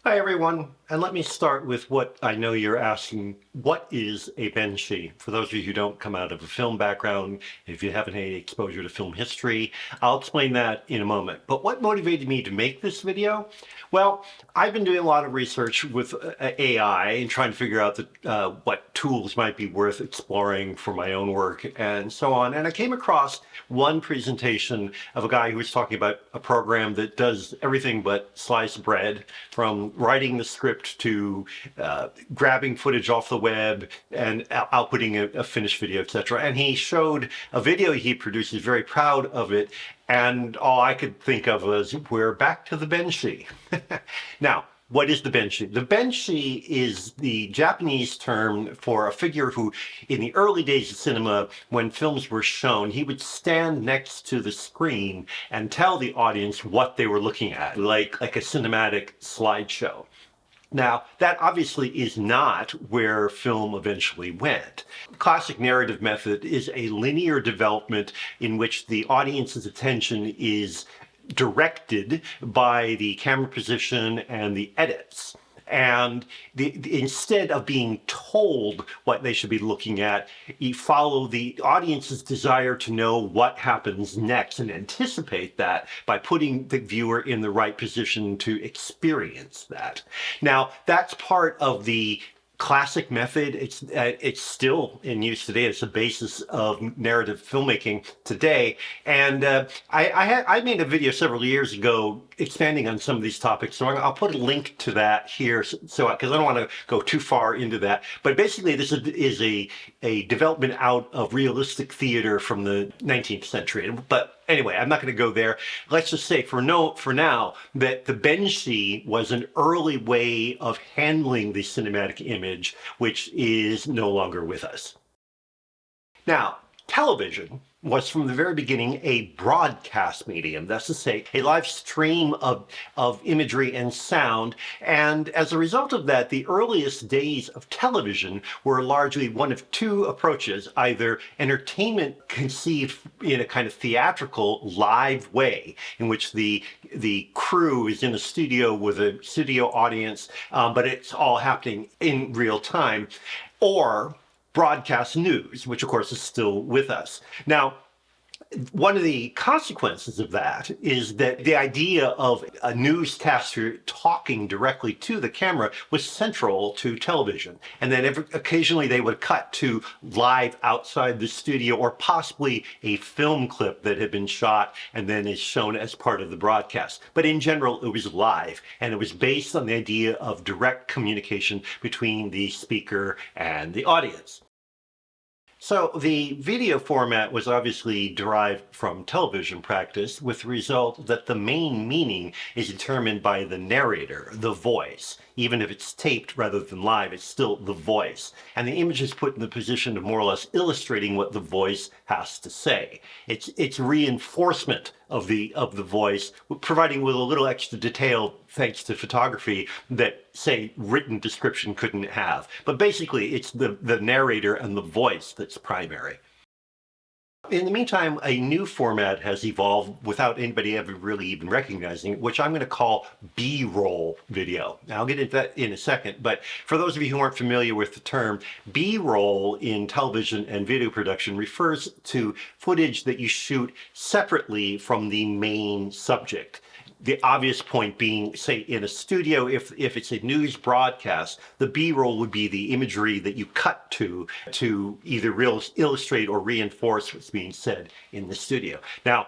Hi everyone, and let me start with what I know you're asking. What is a Benshi? For those of you who don't come out of a film background, if you haven't had any exposure to film history, I'll explain that in a moment. But what motivated me to make this video? Well, I've been doing a lot of research with AI and trying to figure out what tools might be worth exploring for my own work and so on. And I came across one presentation of a guy who was talking about a program that does everything but slice bread, from writing the script to grabbing footage off the web and outputting a finished video, etc. And he showed a video he produced. He's very proud of it. And all I could think of was, we're back to the Benshi. Now, what is the Benshi? The Benshi is the Japanese term for a figure who, in the early days of cinema, when films were shown, he would stand next to the screen and tell the audience what they were looking at, like a cinematic slideshow. Now, that obviously is not where film eventually went. Classic narrative method is a linear development in which the audience's attention is directed by the camera position and the edits. And instead of being told what they should be looking at, you follow the audience's desire to know what happens next and anticipate that by putting the viewer in the right position to experience that. Now, that's part of the classic method. It's still in use today. It's the basis of narrative filmmaking today. And I made a video several years ago expanding on some of these topics. So I'll put a link to that here, so because I don't want to go too far into that. But basically, this is a development out of realistic theater from the 19th century. But anyway, I'm not going to go there. Let's just say for now that the Benshi was an early way of handling the cinematic image, which is no longer with us. Now, television was from the very beginning a broadcast medium. That's to say, a live stream of imagery and sound. And as a result of that, the earliest days of television were largely one of two approaches: either entertainment conceived in a kind of theatrical, live way, in which the crew is in a studio with a studio audience, but it's all happening in real time, or broadcast news, which of course is still with us. Now, one of the consequences of that is that the idea of a newscaster talking directly to the camera was central to television. And then occasionally they would cut to live outside the studio, or possibly a film clip that had been shot and then is shown as part of the broadcast. But in general, it was live, and it was based on the idea of direct communication between the speaker and the audience. So the video format was obviously derived from television practice, with the result that the main meaning is determined by the narrator, the voice. Even if it's taped rather than live, it's still the voice. And the image is put in the position of more or less illustrating what the voice has to say. It's reinforcement of the voice, providing with a little extra detail thanks to photography that, say, written description couldn't have. But basically, it's the narrator and the voice that's primary. In the meantime, a new format has evolved without anybody ever really even recognizing it, which I'm going to call B-roll video. Now, I'll get into that in a second, but for those of you who aren't familiar with the term, B-roll in television and video production refers to footage that you shoot separately from the main subject. The obvious point being, say, in a studio, if it's a news broadcast, the B-roll would be the imagery that you cut to either illustrate or reinforce what's being said in the studio. Now,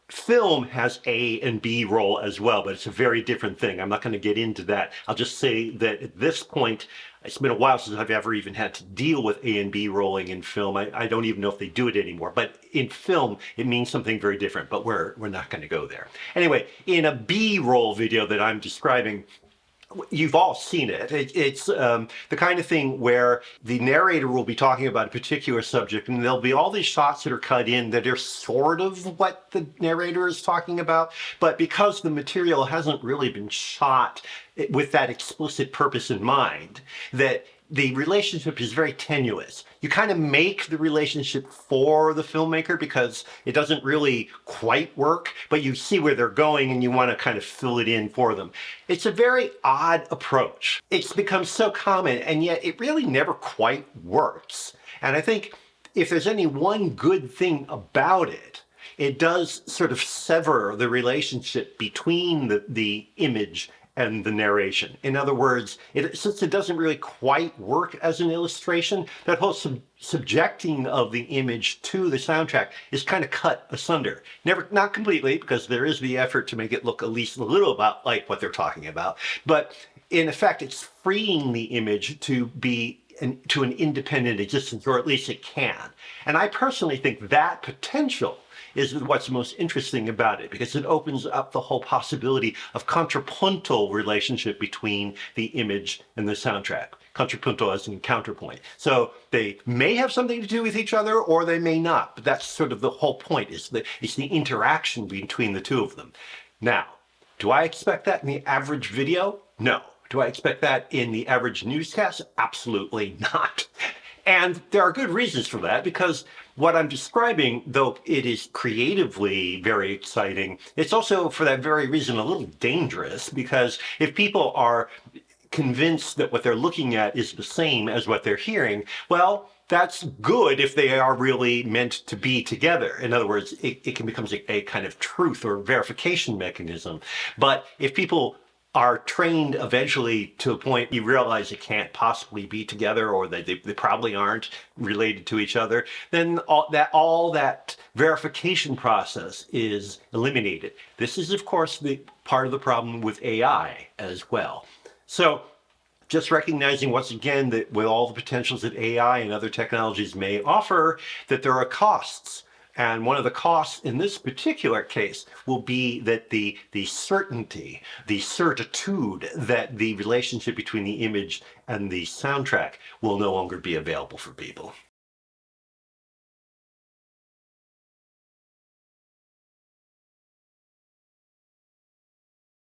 film has A and B roll as well, but it's a very different thing. I'm not going to get into that. I'll just say that at this point, it's been a while since I've ever even had to deal with A and B rolling in film. I don't even know if they do it anymore. But in film, it means something very different. But we're not going to go there. Anyway, in a B-roll video that I'm describing, you've all seen it. It's the kind of thing where the narrator will be talking about a particular subject, and there'll be all these shots that are cut in that are sort of what the narrator is talking about. But because the material hasn't really been shot with that explicit purpose in mind, that the relationship is very tenuous. You kind of make the relationship for the filmmaker because it doesn't really quite work, but you see where they're going and you want to kind of fill it in for them. It's a very odd approach. It's become so common, and yet it really never quite works. And I think if there's any one good thing about it, it does sort of sever the relationship between the image and the narration. In other words, since it doesn't really quite work as an illustration, that whole subjecting of the image to the soundtrack is kind of cut asunder. Never, not completely, because there is the effort to make it look at least a little about like what they're talking about. But in effect, it's freeing the image to be to an independent existence, or at least it can. And I personally think that potential is what's most interesting about it, because it opens up the whole possibility of contrapuntal relationship between the image and the soundtrack. Contrapuntal as in counterpoint. So they may have something to do with each other, or they may not. But that's sort of the whole point, is that it's the interaction between the two of them. Now, do I expect that in the average video? No. Do I expect that in the average newscast? Absolutely not. And there are good reasons for that, because what I'm describing, though it is creatively very exciting, it's also for that very reason a little dangerous, because if people are convinced that what they're looking at is the same as what they're hearing, well, that's good if they are really meant to be together. In other words, it can become a kind of truth or verification mechanism. But if people are trained eventually to a point you realize it can't possibly be together, or that they probably aren't related to each other, then all that verification process is eliminated. This is, of course, the part of the problem with AI as well. So just recognizing once again that with all the potentials that AI and other technologies may offer, that there are costs. And one of the costs in this particular case will be that the certainty, the certitude that the relationship between the image and the soundtrack will no longer be available for people.